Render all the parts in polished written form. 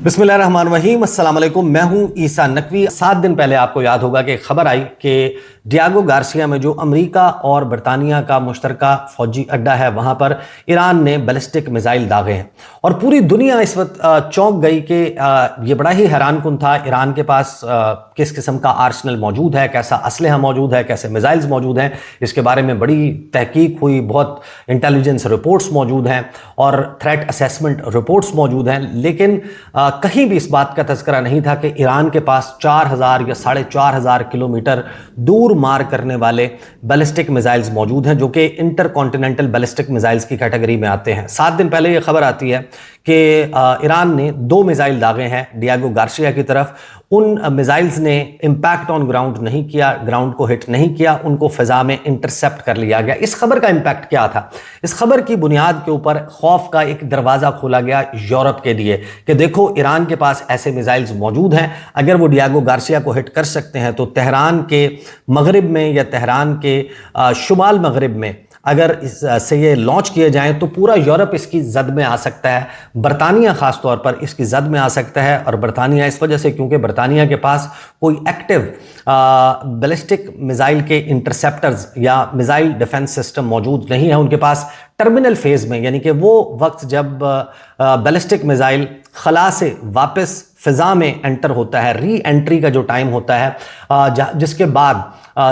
बिस्मिल्लाहिर्रहमानिर्रहीम, अस्सलाम वालेकुम। मैं हूं ईसा नकवी। 7 दिन पहले आपको याद होगा कि एक खबर आई कि डियागो गार्सिया में जो अमेरिका और बरतानिया का मुश्तरका फौजी अड्डा है वहां पर ईरान ने बैलिस्टिक मिसाइल दागे हैं और पूरी दुनिया इस वक्त चौंक गई कि ये बड़ा ही हैरान कुन था। ईरान के पास किस किस्म का आर्सनल मौजूद है, कैसा असलहा मौजूद है, कैसे मिसाइल्स मौजूद हैं, इसके बारे में बड़ी तहकीक हुई। बहुत इंटेलिजेंस रिपोर्ट्स मौजूद हैं और थ्रेट असेसमेंट रिपोर्ट्स मौजूद हैं, लेकिन कहीं भी इस बात का तज़किरा नहीं था कि ईरान के पास 4000 या 4500 किलोमीटर दूर मार करने वाले बैलिस्टिक मिसाइल्स मौजूद हैं, जो कि इंटर कॉन्टिनेंटल बैलिस्टिक मिसाइल्स की कैटेगरी में आते हैं। 7 दिन पहले ये खबर आती है कि ईरान ने 2 मिसाइल दागे हैं डियागो गार्सिया की तरफ। उन मिसाइल्स ने इम्पैक्ट ऑन ग्राउंड नहीं किया, ग्राउंड को हिट नहीं किया, उनको फिजा में इंटरसेप्ट कर लिया गया। इस खबर का इम्पैक्ट क्या था? इस खबर की बुनियाद के ऊपर खौफ का एक दरवाज़ा खोला गया यूरोप के लिए कि देखो, ईरान के पास ऐसे मिसाइल्स मौजूद हैं, अगर वो डियागो गार्सिया को हिट कर सकते हैं तो तेहरान के मगरिब में या तेहरान के शुमाल मगरिब में अगर इससे ये लॉन्च किए जाएं तो पूरा यूरोप इसकी जद में आ सकता है। बरतानिया ख़ास तौर पर इसकी जद में आ सकता है, और बरतानिया इस वजह से क्योंकि बरतानिया के पास कोई एक्टिव बैलिस्टिक मिसाइल के इंटरसेप्टर्स या मिसाइल डिफेंस सिस्टम मौजूद नहीं है। उनके पास टर्मिनल फेज़ में, यानी कि वो वक्त जब बैलिस्टिक मिसाइल खला से वापस फ़िज़ा में एंटर होता है, री एंट्री का जो टाइम होता है, जिसके बाद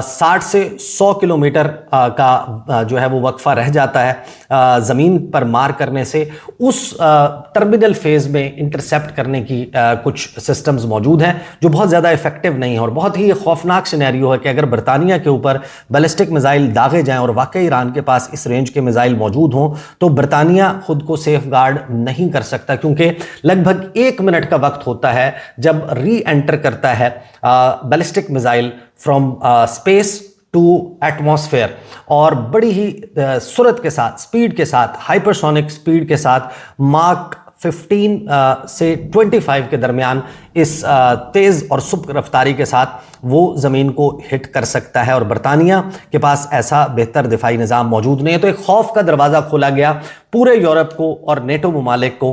60 से 100 किलोमीटर का जो है वो वक्फा रह जाता है ज़मीन पर मार करने से, उस टर्मिनल फेज़ में इंटरसेप्ट करने की कुछ सिस्टम्स मौजूद हैं जो बहुत ज़्यादा इफेक्टिव नहीं है। और बहुत ही खौफनाक सिनेरियो है कि अगर बरतानिया के ऊपर बैलिस्टिक मिसाइल दागे जाएं और वाकई ईरान के पास इस रेंज के मिसाइल मौजूद हों तो बरतानिया खुद को सेफ गार्ड नहीं कर सकता, क्योंकि लगभग 1 मिनट का वक्त होता है जब री एंटर करता है ballistic missile from space to atmosphere, और बड़ी ही सुरत के साथ, स्पीड के साथ, हाइपरसोनिक स्पीड के साथ माक 15 से 25 के दरमियान इस तेज़ और सुबह रफ्तारी के साथ वो ज़मीन को हिट कर सकता है। और बरतानिया के पास ऐसा बेहतर दिफाई निज़ाम मौजूद नहीं है। तो एक खौफ का दरवाज़ा खोला गया पूरे यूरोप को और नेटो ममालिक को।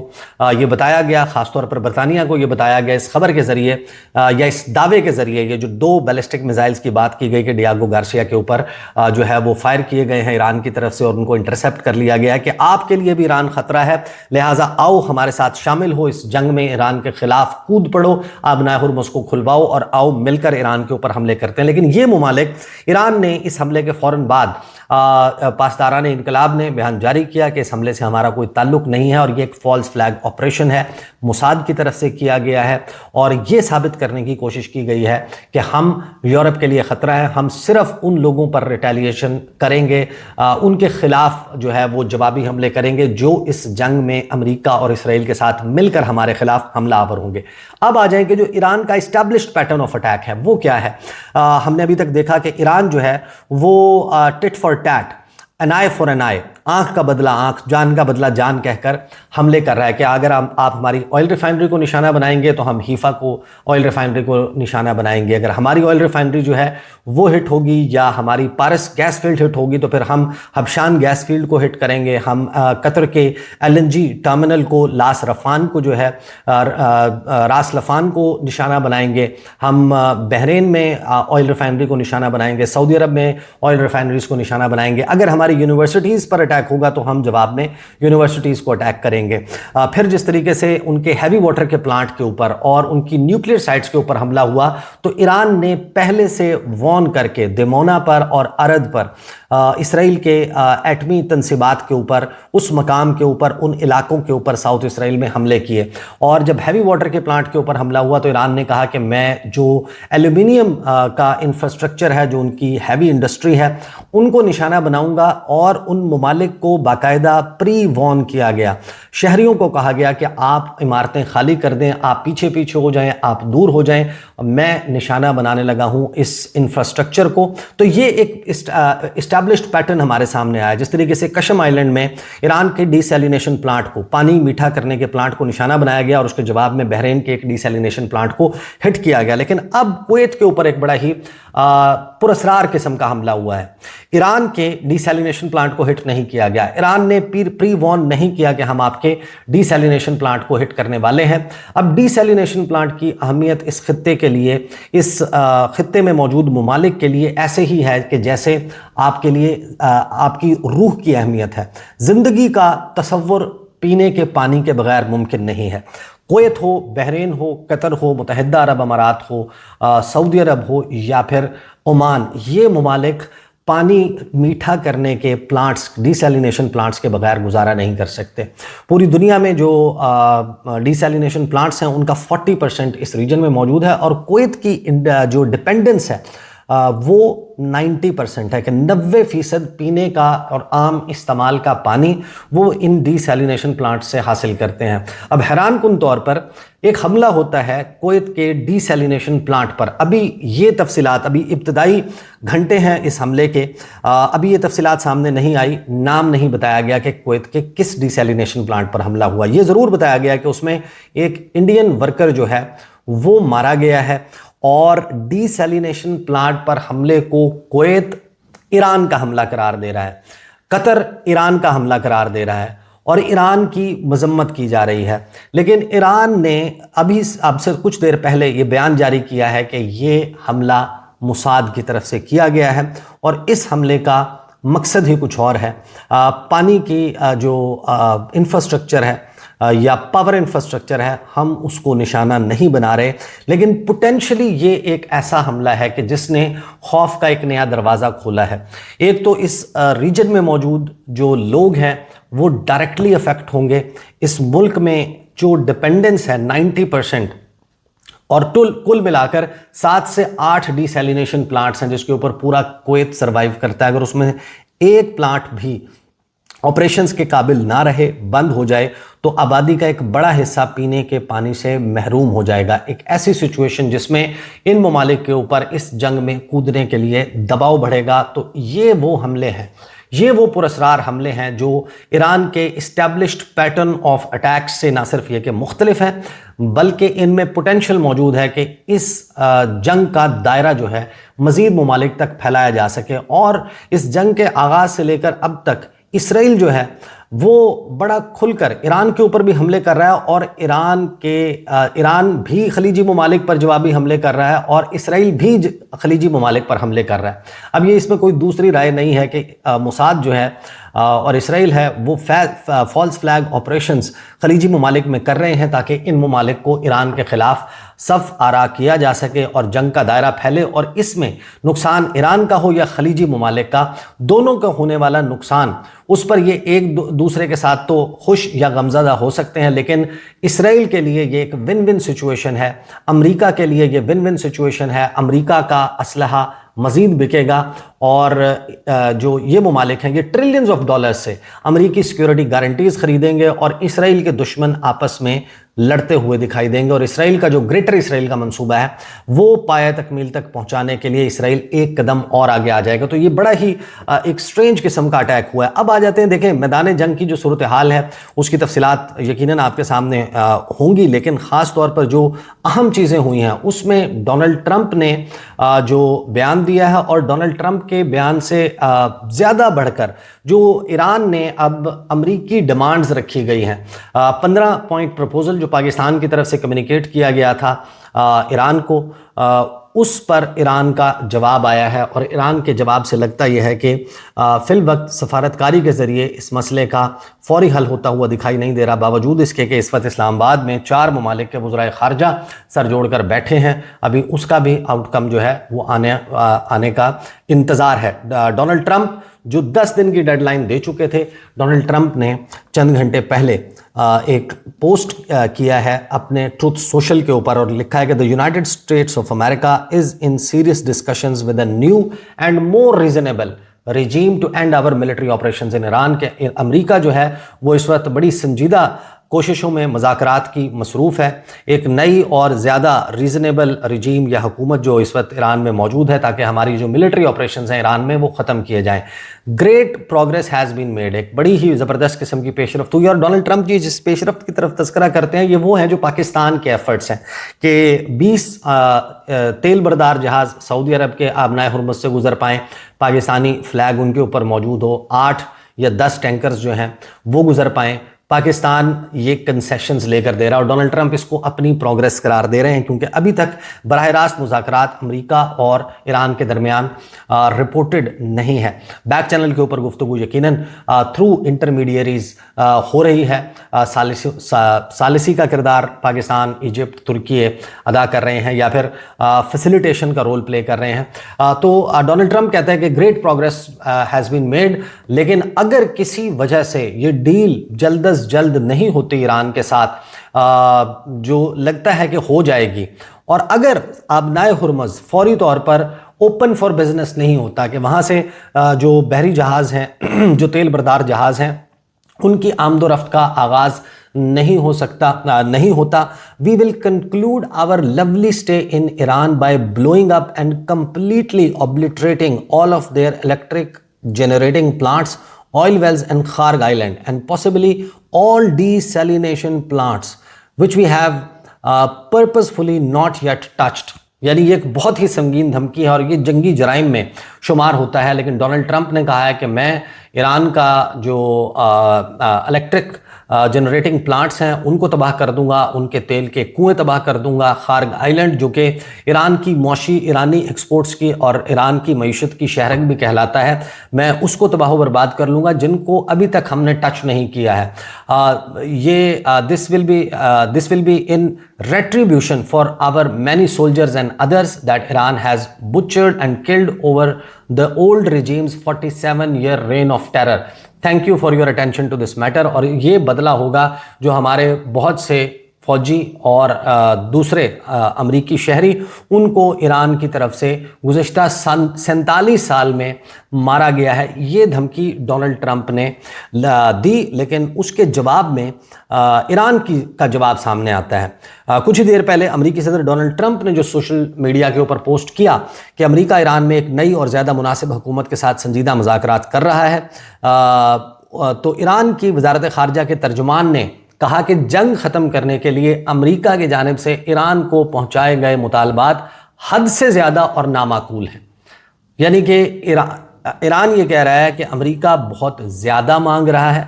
ये बताया गया, ख़ासतौर पर बरतानिया को ये बताया गया इस खबर के ज़रिए या इस दावे के ज़रिए, ये जो 2 बैलिस्टिक मिसाइल्स की बात की गई कि डियागो गार्सिया के ऊपर जो है वो फायर किए गए हैं ईरान की तरफ से और उनको इंटरसेप्ट कर लिया गया है कि आपके लिए भी ईरान ख़तरा है, लिहाजा आओ हमारे साथ शामिल हो, इस जंग में ईरान के ख़िलाफ़ कूद पड़ो, आबनाए हुर्मुज़ को खुलवाओ और आओ मिलकर ईरान के ऊपर हमले करते हैं। लेकिन ये ममालिक, ईरान ने इस हमले के फ़ौरन बाद पासदारान इनकलाब ने बयान जारी किया कि इस हमले से हमारा कोई ताल्लुक नहीं है और ये एक फॉल्स फ्लैग ऑपरेशन है, मोसाद की तरफ से किया गया है, और ये साबित करने की कोशिश की गई है कि हम यूरोप के लिए ख़तरा है, हम सिर्फ उन लोगों पर रिटेलिएशन करेंगे, उनके ख़िलाफ़ जो है वो जवाबी हमले करेंगे जो इस जंग में अमेरिका और इसराइल के साथ मिलकर हमारे ख़िलाफ़ हमलावर होंगे। अब आ जाएं कि जो ईरान का इस्टेब्लिश्ड पैटर्न ऑफ अटैक है वो क्या है। हमने अभी तक देखा कि ईरान जो है वो tit for tat, an eye for an eye, आंख का बदला आंख, जान का बदला जान कहकर हमले कर रहा है कि अगर आप हमारी ऑयल रिफाइनरी को निशाना बनाएंगे तो हम हीफा को, ऑयल रिफाइनरी को निशाना बनाएंगे। अगर हमारी ऑयल रिफाइनरी जो है वो हिट होगी या हमारी पारस गैस फील्ड हिट होगी तो फिर हम हबशान गैस फील्ड को हिट करेंगे। हम कतर के LNG टर्मिनल को, लास रफ़ान को जो है रास लफ़ान को निशाना बनाएंगे। हम बहरीन में ऑयल रिफाइनरी को निशाना बनाएंगे, सऊदी अरब में ऑयल रिफाइनरीज को निशाना बनाएंगे। अगर हमारी यूनिवर्सिटीज़ पर अटैक होगा तो हम जवाब में यूनिवर्सिटीज़ को अटैक करेंगे। फिर जिस तरीके से उनके हैवी वाटर के प्लांट के ऊपर और उनकी न्यूक्लियर साइट्स के ऊपर हमला हुआ तो ईरान ने पहले से वॉर्न करके दिमोना पर और अरद पर इसराइल के एटमी तनसीबात के ऊपर, उस मकाम के ऊपर, उन इलाकों के ऊपर साउथ इसराइल में हमले किए। और जब हैवी वाटर के प्लांट के ऊपर हमला हुआ तो ईरान ने कहा कि मैं जो एल्यूमिनियम का इंफ्रास्ट्रक्चर है, जो उनकी हैवी इंडस्ट्री है, उनको निशाना बनाऊंगा। और उन ममालिक को बाकायदा प्री वॉर्न किया गया, शहरियों को कहा गया कि आप इमारतें खाली कर दें, आप पीछे पीछे हो जाएं, आप दूर हो जाएं, मैं निशाना बनाने लगा हूं इस इंफ्रास्ट्रक्चर को। तो ये एक इस्टेब्लिश्ड पैटर्न हमारे सामने आया। जिस तरीके से कशम आइलैंड में ईरान के डिसैलिनेशन प्लांट को, पानी मीठा करने के प्लांट को निशाना बनाया गया और उसके जवाब में बहरीन के एक डिसैलिनेशन प्लांट को हिट किया गया। लेकिन अब कुवैत के ऊपर एक बड़ा ही पुरअसरार किस्म का हमला हुआ है। ईरान के डिसैलिनेशन डीसैलिनेशन प्लांट को हिट नहीं किया गया। ईरान ने प्री वॉर्न नहीं किया कि हम आपके डीसैलिनेशन प्लांट को हिट करने वाले हैं। अब डीसैलिनेशन प्लांट की अहमियत इस खित्ते के लिए, इस खित्ते में मौजूद ममालिक के लिए ऐसे ही है कि जैसे आपके लिए आपकी रूह की अहमियत है। ज़िंदगी का तसव्वुर पीने के पानी के बगैर मुमकिन नहीं है। कुवैत हो, बहरीन हो, कतर हो, मुत्तहिदा अरब अमारात हो, सऊदी अरब हो या फिर ओमान, ये ममालिक पानी मीठा करने के प्लांट्स, डीसैलिनेशन प्लांट्स के बगैर गुजारा नहीं कर सकते। पूरी दुनिया में जो डीसैलिनेशन प्लांट्स हैं उनका 40% इस रीजन में मौजूद है और कुवैत की जो डिपेंडेंस है वो 90% है कि 90% पीने का और आम इस्तेमाल का पानी वो इन डीसैलिनेशन प्लांट से हासिल करते हैं। अब हैरान कुन तौर पर एक हमला होता है कुवैत के डीसैलिनेशन प्लांट पर। अभी ये तफसीलात, अभी इब्तदाई घंटे हैं इस हमले के, अभी ये तफसीलात सामने नहीं आई, नाम नहीं बताया गया कि कुवैत के किस डीसैलिनेशन प्लांट पर हमला हुआ। ये ज़रूर बताया गया कि उसमें एक इंडियन वर्कर जो है वो मारा गया है और डीसैलिनेशन प्लांट पर हमले को कुवैत ईरान का हमला करार दे रहा है, कतर ईरान का हमला करार दे रहा है और ईरान की मजम्मत की जा रही है। लेकिन ईरान ने अभी अब से कुछ देर पहले ये बयान जारी किया है कि ये हमला मोसाद की तरफ से किया गया है और इस हमले का मकसद ही कुछ और है। पानी की जो इंफ्रास्ट्रक्चर है या पावर इंफ्रास्ट्रक्चर है, हम उसको निशाना नहीं बना रहे, लेकिन पोटेंशली ये एक ऐसा हमला है कि जिसने खौफ का एक नया दरवाज़ा खोला है। एक तो इस रीजन में मौजूद जो लोग हैं वो डायरेक्टली अफेक्ट होंगे। इस मुल्क में जो डिपेंडेंस है 90% और कुल मिलाकर 7 से 8 डीसैलिनेशन प्लांट्स हैं जिसके ऊपर पूरा कुवैत सर्वाइव करता है। अगर उसमें एक प्लांट भी ऑपरेशंस के काबिल ना रहे, बंद हो जाए, तो आबादी का एक बड़ा हिस्सा पीने के पानी से महरूम हो जाएगा। एक ऐसी सिचुएशन जिसमें इन ममालिक के ऊपर इस जंग में कूदने के लिए दबाव बढ़ेगा। तो ये वो हमले हैं, ये वो पुरस्रार हमले हैं जो ईरान के इस्टेब्लिश्ड पैटर्न ऑफ अटैक्स से ना सिर्फ ये कि मुख्तलिफ हैं, बल्कि इनमें पोटेंशियल मौजूद है कि इस जंग का दायरा जो है मज़ीद ममालिक तक फैलाया जा सके। और इस जंग के आगाज़ से लेकर अब तक इसराइल जो है वो बड़ा खुलकर ईरान के ऊपर भी हमले कर रहा है और ईरान भी खलीजी ममालिक पर जवाबी हमले कर रहा है और इसराइल भी खलीजी ममालिक पर हमले कर रहा है। अब ये इसमें कोई दूसरी राय नहीं है कि मोसाद जो है और इसराइल है वो फॉल्स फ्लैग ऑपरेशंस खलीजी ममालिक में कर रहे हैं ताकि इन ममालिक को ईरान के ख़िलाफ़ सफ़ आरा किया जा सके और जंग का दायरा फैले और इसमें नुकसान ईरान का हो या खलीजी ममालिक का, दोनों का होने वाला नुकसान, उस पर ये एक दूसरे के साथ तो खुश या गमज़दा हो सकते हैं, लेकिन इसराइल के लिए ये एक विन विन सिचुएशन है, अमेरिका के लिए ये विन विन सिचुएशन है। अमेरिका का असलहा मज़ीद बिकेगा और जो ये ममालिक हैं ये ट्रिलियंस ऑफ डॉलर्स से अमेरिकी सिक्योरिटी गारंटीज़ ख़रीदेंगे और इसराइल के दुश्मन आपस में लड़ते हुए दिखाई देंगे और इसराइल का जो ग्रेटर इसराइल का मंसूबा है वो पाया तकमील तक पहुंचाने के लिए इसराइल एक कदम और आगे आ जाएगा। तो ये बड़ा ही एक स्ट्रेंज किस्म का अटैक हुआ है। अब आ जाते हैं, देखें मैदान जंग की जो सूरत हाल है उसकी तफसीलात यकीनन आपके सामने होंगी, लेकिन ख़ास तौर पर जो अहम चीज़ें हुई हैं उसमें डोनाल्ड ट्रंप ने जो बयान दिया है और डोनाल्ड ट्रंप के बयान से ज़्यादा बढ़कर जो ईरान ने अब अमरीकी डिमांड्स रखी गई हैं, 15 पॉइंट प्रपोजल जो पाकिस्तान की तरफ से कम्युनिकेट किया गया था ईरान को, उस पर ईरान का जवाब आया है और ईरान के जवाब से लगता यह है कि फिल वक्त सफारतकारी के ज़रिए इस मसले का फौरी हल होता हुआ दिखाई नहीं दे रहा, बावजूद इसके कि इस वक्त इस्लामाबाद में 4 ममालिक के वज़राए ख़ारजा सर जोड़कर बैठे हैं। अभी उसका भी आउटकम जो है वो आने का इंतज़ार है। डोनाल्ड ट्रंप जो 10 दिन की डेडलाइन दे चुके थे, डोनाल्ड ट्रंप ने चंद घंटे पहले एक पोस्ट किया है अपने ट्रुथ सोशल के ऊपर और लिखा है कि the United states of America is in serious discussions with a new and more reasonable regime to end our military operations in Iran। के अमेरिका जो है वो इस वक्त बड़ी संजीदा کوششوں میں مذاکرات کی مصروف ہے. ایک نئی اور زیادہ ریزنیبل رجیم یا حکومت جو اس وقت ایران میں موجود ہے تاکہ ہماری جو ملٹری آپریشنز ہیں ایران میں وہ ختم کیے جائیں. Great progress has been made. ایک بڑی ہی زبردست قسم کی پیش رفت ہوئی. اور ڈونلڈ ٹرمپ جی جس پیش رفت کی طرف تذکرہ کرتے ہیں یہ وہ ہیں جو پاکستان کے ایفرٹس ہیں کہ 20 تیل بردار جہاز سعودی عرب کے آبنائے ہرمز سے گزر پائیں, پاکستانی فلیگ ان کے اوپر موجود ہو, 8 یا 10 ٹینکرز جو ہیں وہ گزر پائیں. پاکستان یہ کنسیشنز لے کر دے رہا ہے اور ڈونلڈ ٹرمپ اس کو اپنی پروگریس قرار دے رہے ہیں کیونکہ ابھی تک براہ راست مذاکرات امریکہ اور ایران کے درمیان رپورٹڈ نہیں ہے. بیک چینل کے اوپر گفتگو یقیناً تھرو انٹرمیڈیریز ہو رہی ہے. ثالثی کا کردار پاکستان, ایجپٹ, ترکی ادا کر رہے ہیں یا پھر فیسیلیٹیشن کا رول پلے کر رہے ہیں. تو ڈونلڈ ٹرمپ کہتے ہیں کہ great progress has been made, لیکن اگر کسی وجہ سے یہ ڈیل جلد از جلد نہیں ہوتی ایران کے ساتھ, جو لگتا ہے کہ ہو جائے گی, اور اگر آبنائے ہرمز فوری طور پر اوپن فار بزنس نہیں ہوتا کہ وہاں سے جو بحری جہاز ہیں جو تیل بردار جہاز ہیں ان کی آمد و رفت کا آغاز نہیں ہوتا, we will conclude our lovely stay in Iran by blowing up and completely obliterating all of their electric generating plants, oil wells and Kharg Island, and possibly all desalination plants which we have purposefully not yet touched. یعنی یہ ایک بہت ہی سنگین دھمکی ہے اور یہ جنگی جرائم میں شمار ہوتا ہے. لیکن ڈونلڈ ٹرمپ نے کہا ہے کہ میں ایران کا جو الیکٹرک جنریٹنگ پلانٹس ہیں ان کو تباہ کر دوں گا, ان کے تیل کے کنویں تباہ کر دوں گا. خارگ آئیلینڈ جو کہ ایران کی معاشی, ایرانی ایکسپورٹس کی اور ایران کی معیشت کی شہرک بھی کہلاتا ہے, میں اس کو تباہ و برباد کر لوں گا جن کو ابھی تک ہم نے ٹچ نہیں کیا ہے. یہ this will be in retribution for our many soldiers and others that Iran has butchered and killed over the old regime's 47-year reign of terror. Thank you for your attention to this matter. اور یہ بدلہ ہوگا جو ہمارے بہت سے فوجی اور دوسرے امریکی شہری ان کو ایران کی طرف سے گزشتہ 47 سال میں مارا گیا ہے. یہ دھمکی ڈونلڈ ٹرمپ نے دی, لیکن اس کے جواب میں ایران کا جواب سامنے آتا ہے. کچھ ہی دیر پہلے امریکی صدر ڈونلڈ ٹرمپ نے جو سوشل میڈیا کے اوپر پوسٹ کیا کہ امریکہ ایران میں ایک نئی اور زیادہ مناسب حکومت کے ساتھ سنجیدہ مذاکرات کر رہا ہے, تو ایران کی وزارت خارجہ کے ترجمان نے کہا کہ جنگ ختم کرنے کے لیے امریکہ کی جانب سے ایران کو پہنچائے گئے مطالبات حد سے زیادہ اور نامعقول ہیں. یعنی کہ ایران یہ کہہ رہا ہے کہ امریکہ بہت زیادہ مانگ رہا ہے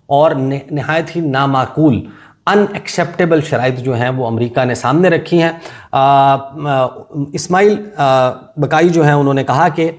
اور نہایت ہی نامعقول ان ایکسیپٹیبل شرائط جو ہیں وہ امریکہ نے سامنے رکھی ہیں. اسماعیل بقائی جو ہیں انہوں نے کہا کہ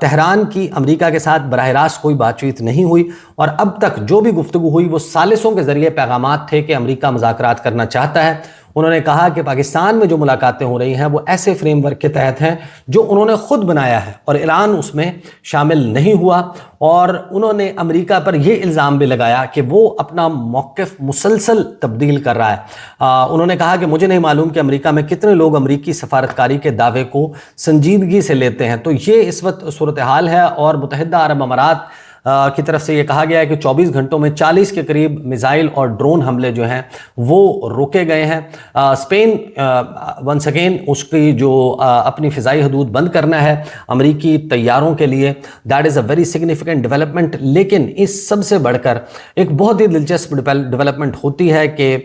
تہران کی امریکہ کے ساتھ براہ راست کوئی بات چیت نہیں ہوئی اور اب تک جو بھی گفتگو ہوئی وہ ثالثوں کے ذریعے پیغامات تھے کہ امریکہ مذاکرات کرنا چاہتا ہے. انہوں نے کہا کہ پاکستان میں جو ملاقاتیں ہو رہی ہیں وہ ایسے فریم ورک کے تحت ہیں جو انہوں نے خود بنایا ہے اور ایران اس میں شامل نہیں ہوا, اور انہوں نے امریکہ پر یہ الزام بھی لگایا کہ وہ اپنا موقف مسلسل تبدیل کر رہا ہے. انہوں نے کہا کہ مجھے نہیں معلوم کہ امریکہ میں کتنے لوگ امریکی سفارتکاری کے دعوے کو سنجیدگی سے لیتے ہیں. تو یہ اس وقت صورتحال ہے اور متحدہ عرب امارات کی طرف سے یہ کہا گیا ہے کہ 24 گھنٹوں میں 40 کے قریب میزائل اور ڈرون حملے جو ہیں وہ روکے گئے ہیں. اسپین ونس اگین اس کی جو اپنی فضائی حدود بند کرنا ہے امریکی طیاروں کے لیے, that is a very significant development. لیکن اس سب سے بڑھ کر ایک بہت ہی دلچسپ ڈیولپمنٹ ہوتی ہے کہ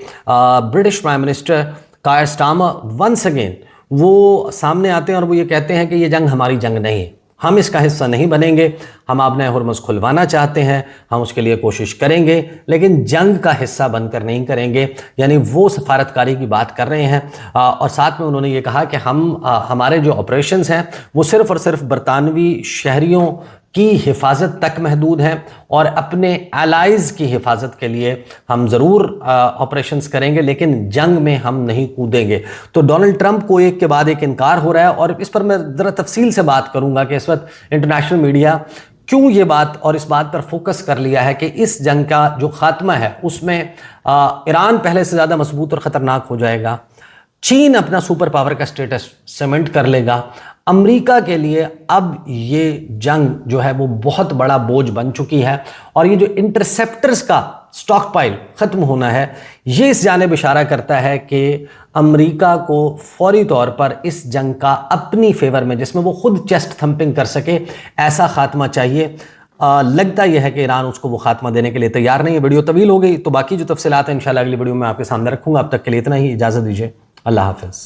British prime minister Keir Starmer once again وہ سامنے آتے ہیں اور وہ یہ کہتے ہیں کہ یہ جنگ ہماری جنگ نہیں ہے, ہم اس کا حصہ نہیں بنیں گے, ہم آبنائے ہرمز کھلوانا چاہتے ہیں, ہم اس کے لیے کوشش کریں گے لیکن جنگ کا حصہ بن کر نہیں کریں گے. یعنی وہ سفارتکاری کی بات کر رہے ہیں اور ساتھ میں انہوں نے یہ کہا کہ ہمارے جو آپریشنز ہیں وہ صرف اور صرف برطانوی شہریوں کی حفاظت تک محدود ہیں اور اپنے الائز کی حفاظت کے لیے ہم ضرور آپریشنز کریں گے لیکن جنگ میں ہم نہیں کودیں گے. تو ڈونلڈ ٹرمپ کو ایک کے بعد ایک انکار ہو رہا ہے اور اس پر میں ذرا تفصیل سے بات کروں گا کہ اس وقت انٹرنیشنل میڈیا کیوں یہ بات اور اس بات پر فوکس کر لیا ہے کہ اس جنگ کا جو خاتمہ ہے اس میں ایران پہلے سے زیادہ مضبوط اور خطرناک ہو جائے گا, چین اپنا سپر پاور کا سٹیٹس سیمنٹ کر لے گا. امریکہ کے لیے اب یہ جنگ جو ہے وہ بہت بڑا بوجھ بن چکی ہے اور یہ جو انٹرسیپٹرز کا سٹاک پائل ختم ہونا ہے، یہ اس جانب اشارہ کرتا ہے کہ امریکہ کو فوری طور پر اس جنگ کا اپنی فیور میں، جس میں وہ خود چیسٹ تھمپنگ کر سکے، ایسا خاتمہ چاہیے۔ لگتا یہ ہے کہ ایران اس کو وہ خاتمہ دینے کے لیے تیار نہیں ہے۔ ویڈیو طویل ہو گئی، تو باقی جو تفصیلات ہیں انشاءاللہ اگلی ویڈیو میں آپ کے سامنے رکھوں گا۔ اب تک کے لیے اتنا ہی، اجازت دیجیے، اللہ حافظ۔